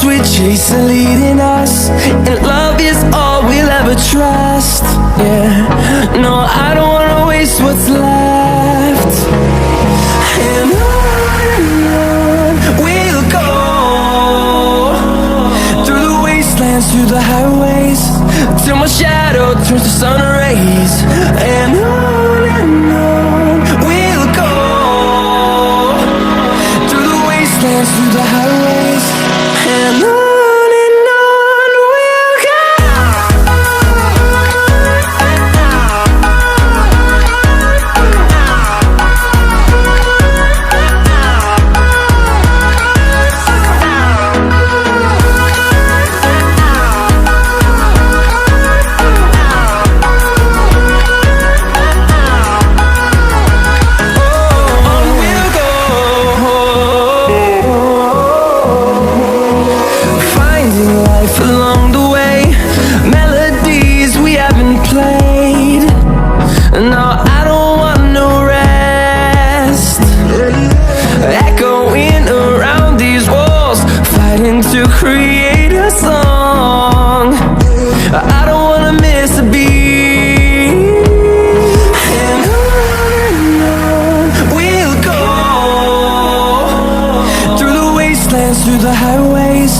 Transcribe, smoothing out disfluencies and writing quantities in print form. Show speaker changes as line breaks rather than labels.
we chase are leading us, and love is all we'll ever trust. Yeah, no, I don't wanna waste what's left. And on we'll go, through the wastelands, through the highways, till my shadow turns to sun rays. And on we'll go, through the wastelands, through the highways, and on we'll go. Along the way, melodies we haven't played. No, I don't want no rest. Echoing around these walls, fighting to create a song. I don't wanna miss a beat. And on we'll go, through the wastelands, through the highways,